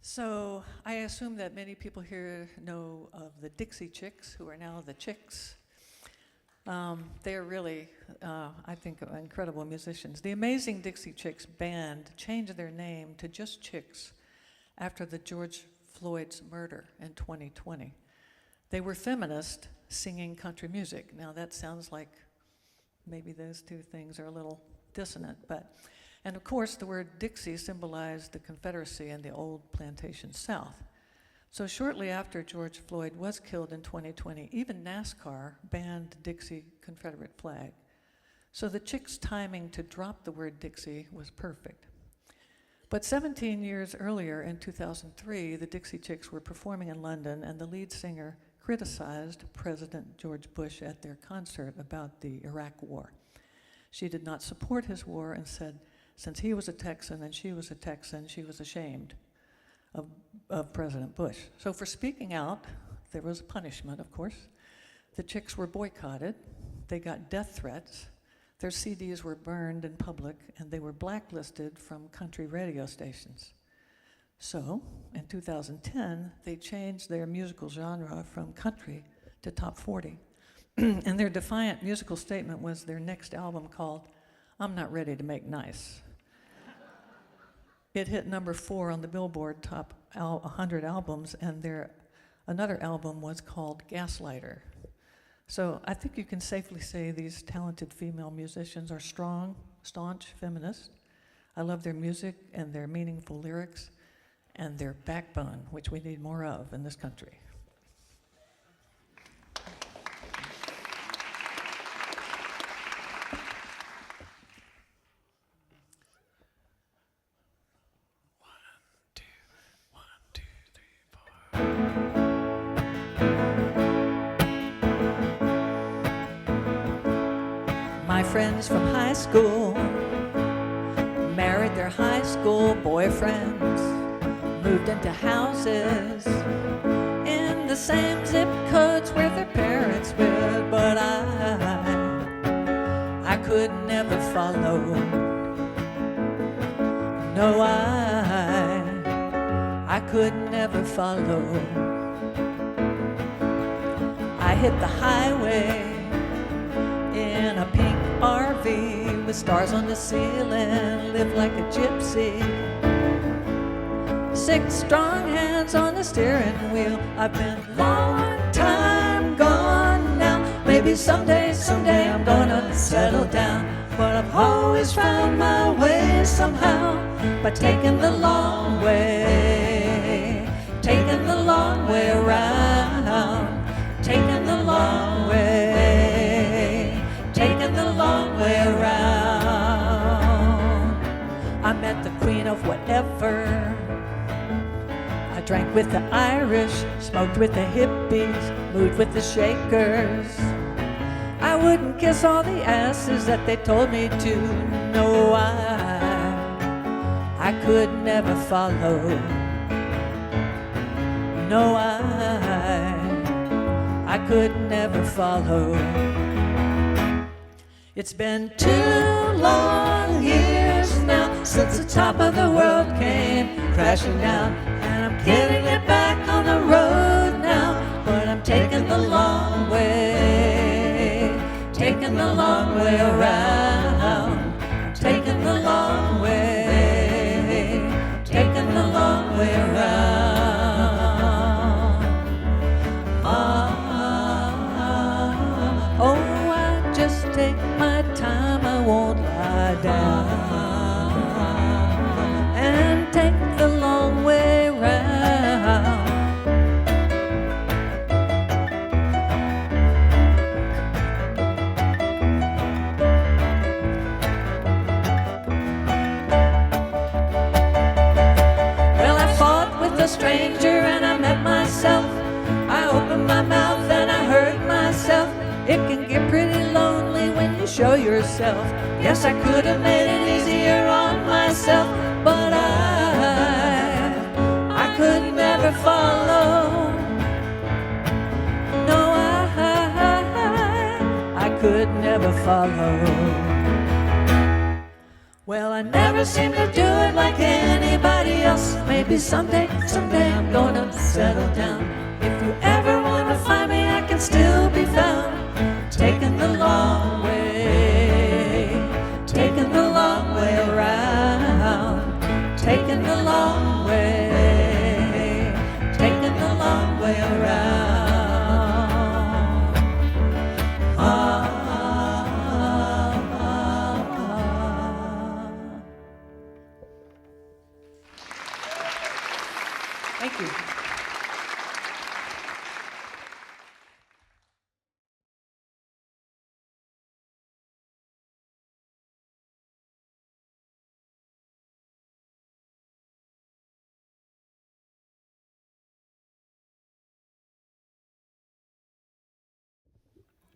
So I assume that many people here know of the Dixie Chicks, who are now the Chicks. They're really, I think, incredible musicians. The Amazing Dixie Chicks band changed their name to just Chicks after the George Floyd's murder in 2020. They were feminists singing country music. Now that sounds like maybe those two things are a little dissonant, and of course the word Dixie symbolized the Confederacy and the old plantation South. So shortly after George Floyd was killed in 2020, even NASCAR banned the Dixie Confederate flag. So the Chicks' timing to drop the word Dixie was perfect. But 17 years earlier, in 2003, the Dixie Chicks were performing in London, and the lead singer criticized President George Bush at their concert about the Iraq War. She did not support his war and said, since he was a Texan and she was a Texan, she was ashamed of President Bush. So for speaking out, there was a punishment, of course. The Chicks were boycotted. They got death threats. Their CDs were burned in public, and they were blacklisted from country radio stations. So, in 2010, they changed their musical genre from country to top 40. And their defiant musical statement was their next album called I'm Not Ready to Make Nice. It hit number 4 on the Billboard Top 100 albums, and their another album was called Gaslighter. So I think you can safely say these talented female musicians are strong, staunch feminists. I love their music and their meaningful lyrics and their backbone, which we need more of in this country. My friends from high school married their high school boyfriends, moved into houses in the same zip codes where their parents lived, but I could never follow. No, I could never follow. I hit the highway in a pink RV with stars on the ceiling, live like a gypsy. 6 strong hands on the steering wheel. I've been long time gone now. Maybe someday I'm gonna settle down. But I've always found my way somehow by taking the long way, taking the long way around, taking the long way, taking the long way around. I met the queen of whatever. I drank with the Irish, smoked with the hippies, moved with the shakers. I wouldn't kiss all the asses that they told me to. No, I could never follow. No, I could never follow. It's been 2 long years now since the top of the world came crashing down, and I'm getting it back on the road now, but I'm taking the long way, taking the long way around, taking the long way, taking the long way around. Oh, I just take my time, I won't lie down, and take the long way round. Well, I fought with a stranger and I met myself. I opened my mouth and I heard myself. It can get pretty lonely when you show yourself. Yes, I could have made it easier on myself, but I could never follow. No, I could never follow. Well, I never seem to do it like anybody else. Maybe someday I'm gonna settle down. If you ever wanna find me, I can still be found. Taking the long way, taking the long way around. Taking the long way, taking the long way around. Thank you.